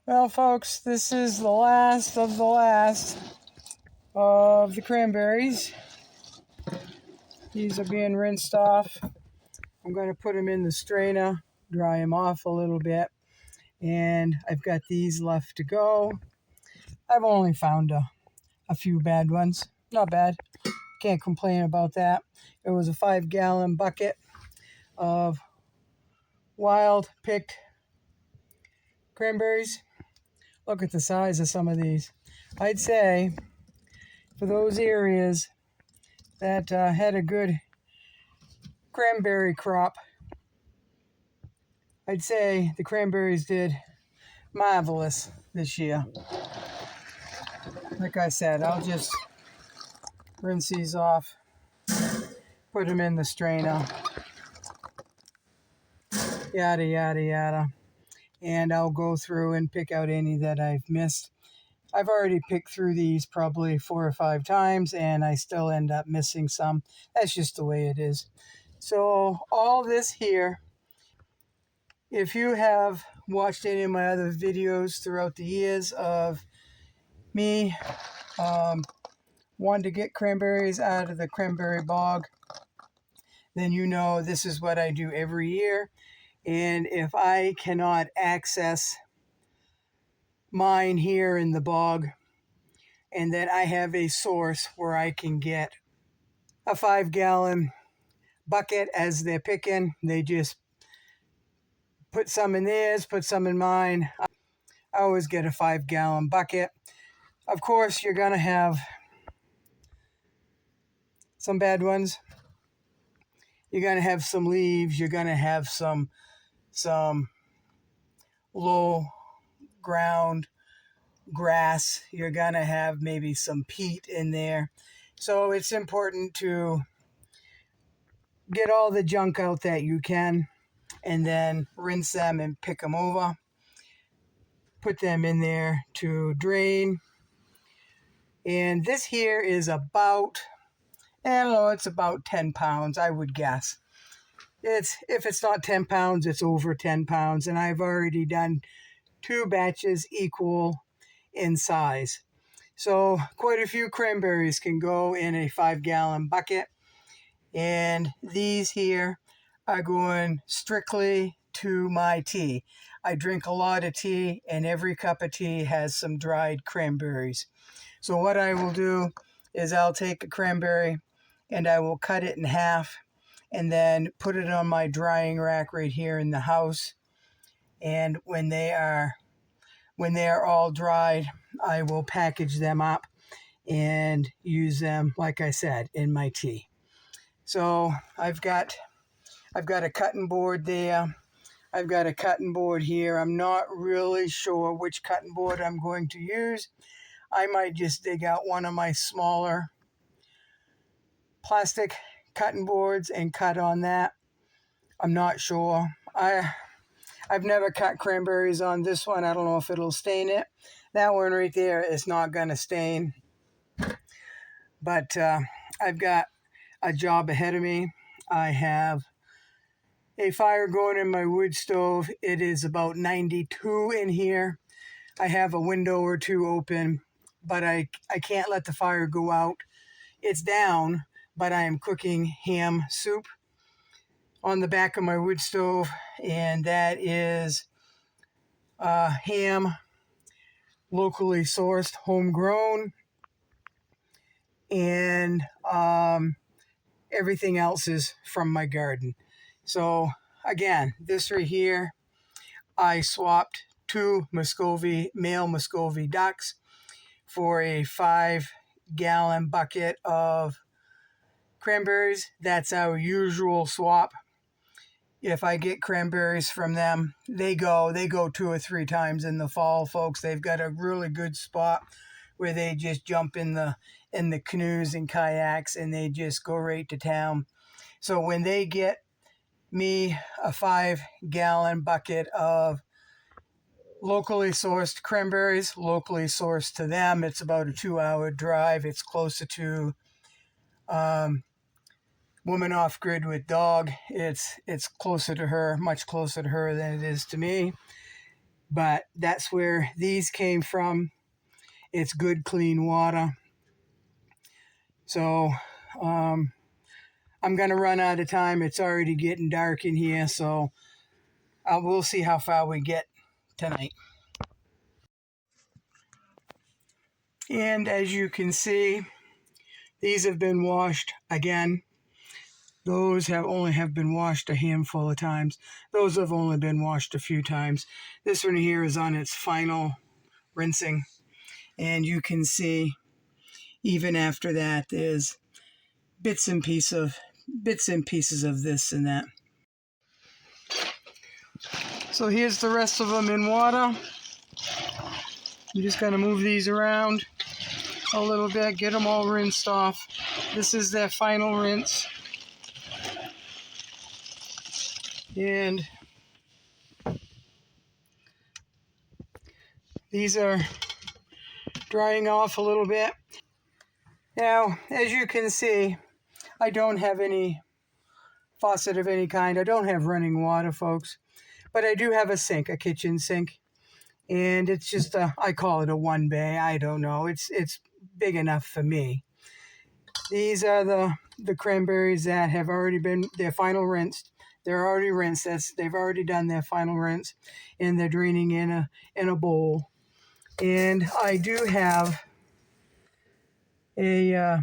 Well, folks, this is the last of the cranberries. These are being rinsed off. I'm going to put them in the strainer, dry them off a little bit, and I've got these left to go. I've only found a few bad ones. Not bad. Can't complain about that. It was a 5-gallon bucket of wild picked cranberries. Look at the size of some of these. I'd say for those areas that had a good cranberry crop, I'd say the cranberries did marvelous this year. Like I said, I'll just rinse these off, put them in the strainer, yada, yada, yada. And I'll go through and pick out any that I've missed. I've already picked through these probably 4 or 5 times, and I still end up missing some. That's just the way it is. So all this here, if you have watched any of my other videos throughout the years of me wanting to get cranberries out of the cranberry bog, then you know this is what I do every year. And if I cannot access mine here in the bog, and then I have a source where I can get a 5-gallon bucket as they're picking, they just put some in theirs, put some in mine. I always get a 5-gallon bucket. Of course, you're going to have some bad ones. You're going to have some leaves. You're going to have some low ground grass. You're going to have maybe some peat in there. So it's important to get all the junk out that you can, and then rinse them and pick them over. Put them in there to drain. And this here is about, I don't know, it's about 10 pounds, I would guess. If it's not 10 pounds, it's over 10 pounds. And I've already done 2 batches equal in size. So quite a few cranberries can go in a 5-gallon bucket. And these here are going strictly to my tea. I drink a lot of tea, and every cup of tea has some dried cranberries. So what I will do is I'll take a cranberry and I will cut it in half and then put it on my drying rack right here in the house. And when they are all dried, I will package them up and use them, like I said, in my tea. So I've got a cutting board there. I've got a cutting board here. I'm not really sure which cutting board I'm going to use. I might just dig out one of my smaller plastic cutting boards and cut on that. I'm not sure. I've never cut cranberries on this one. I don't know if it'll stain it. That one right there is not going to stain. But I've got a job ahead of me. I have a fire going in my wood stove. It is about 92 in here. I have a window or 2 open, but I can't let the fire go out. It's down, but I am cooking ham soup on the back of my wood stove, and that is ham, locally sourced, homegrown, and everything else is from my garden. So again, this right here, I swapped 2 male Muscovy ducks for a 5-gallon bucket of cranberries. That's our usual swap. If I get cranberries from them, they go 2 or 3 times in the fall, folks. They've got a really good spot where they just jump in the canoes and kayaks, and they just go right to town. So when they get me a 5-gallon bucket of locally sourced cranberries, locally sourced to them, it's about a 2-hour drive. It's closer to woman off grid with dog. It's closer to her, much closer to her than it is to me. but that's where these came from. It's good, clean water. So I'm going to run out of time. It's already getting dark in here, so we'll see how far we get tonight. And as you can see, these have been washed again. Those have only been washed a handful of times. Those have only been washed a few times. This one here is on its final rinsing. And you can see even after that there's bits and pieces of this and that. So here's the rest of them in water. I'm just going to move these around a little bit, get them all rinsed off. This is their final rinse. And these are drying off a little bit. Now, as you can see, I don't have any faucet of any kind. I don't have running water, folks. But I do have a sink, a kitchen sink. And it's just I call it a one bay. I don't know. It's big enough for me. These are the cranberries that have already been their final rinsed. They're already rinsed. They've already done their final rinse, and they're draining in a bowl. And I do have a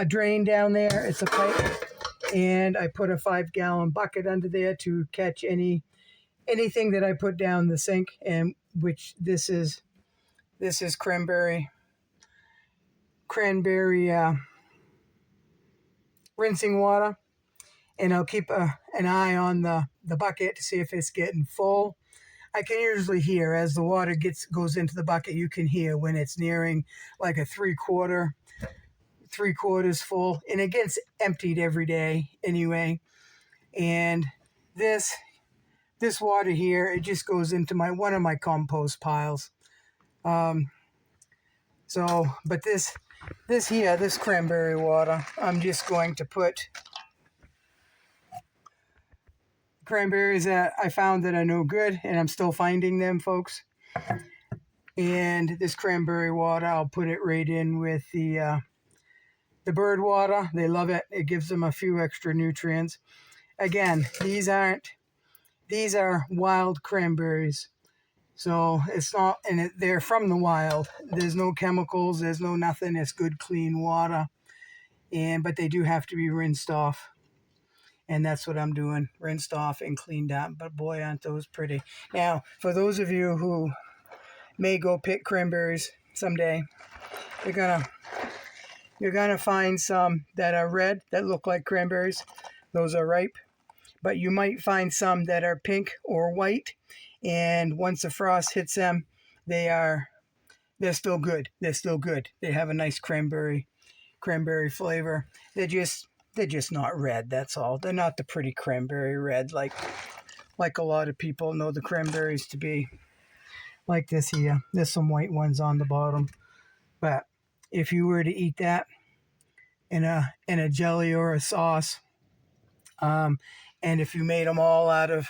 drain down there. It's a pipe, and I put a 5-gallon bucket under there to catch anything that I put down the sink, and which this is cranberry rinsing water. And I'll keep an eye on the bucket to see if it's getting full. I can usually hear as the water goes into the bucket. You can hear when it's nearing like a three-quarters full, and it gets emptied every day anyway. And this water here, it just goes into one of my compost piles. But this cranberry water, I'm just going to put cranberries that I found that are no good, and I'm still finding them, folks. And this cranberry water, I'll put it right in with the bird water. They love it. It gives them a few extra nutrients. Again, these are wild cranberries. So it's not, and they're from the wild. There's no chemicals, there's no nothing. It's good, clean water. But they do have to be rinsed off. And that's what I'm doing, rinsed off and cleaned up. But boy, aren't those pretty. Now, for those of you who may go pick cranberries someday, you're gonna find some that are red that look like cranberries. Those are ripe. But you might find some that are pink or white, and once the frost hits them, they're still good. They're still good. They have a nice cranberry flavor. They're just not red, that's all. They're not the pretty cranberry red like a lot of people know the cranberries to be. Like this here. There's some white ones on the bottom. But if you were to eat that in a jelly or a sauce, and if you made them all out of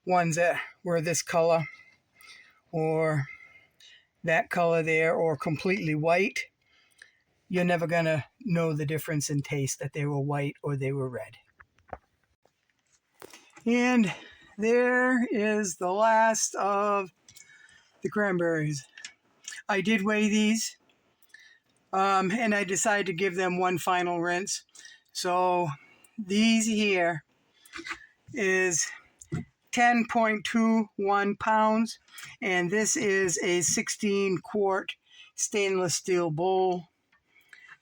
ones that were this color or that color there or completely white, you're never going to know the difference in taste that they were white or they were red. And there is the last of the cranberries. I did weigh these, and I decided to give them one final rinse. So these here is 10.21 pounds, and this is a 16-quart stainless steel bowl.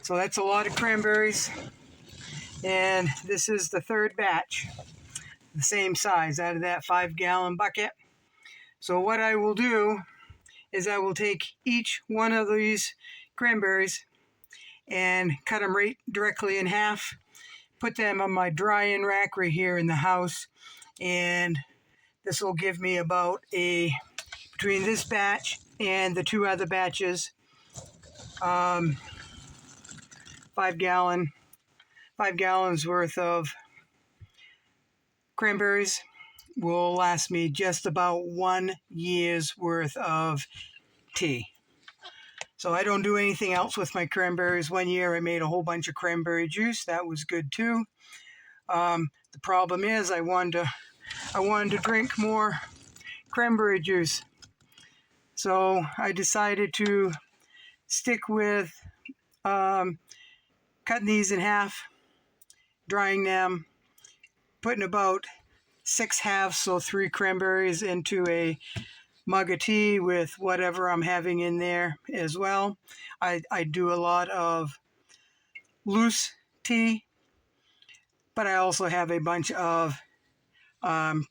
So that's a lot of cranberries, and this is the third batch, the same size out of that 5-gallon bucket. So what I will do is I will take each one of these cranberries and cut them right directly in half, put them on my drying rack right here in the house, and this will give me about between this batch and the two other batches, 5 gallons worth of cranberries. will last me just about 1 year's worth of tea. So I don't do anything else with my cranberries. One year I made a whole bunch of cranberry juice. That was good too. The problem is I wanted to drink more cranberry juice. So I decided to stick with cutting these in half, drying them, putting about 6 halves, so 3 cranberries into a mug of tea with whatever I'm having in there as well. I do a lot of loose tea, but I also have a bunch of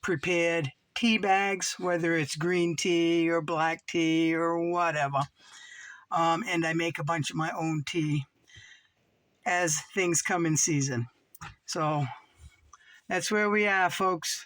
prepared tea bags, whether it's green tea or black tea or whatever. And I make a bunch of my own tea as things come in season. So that's where we are, folks.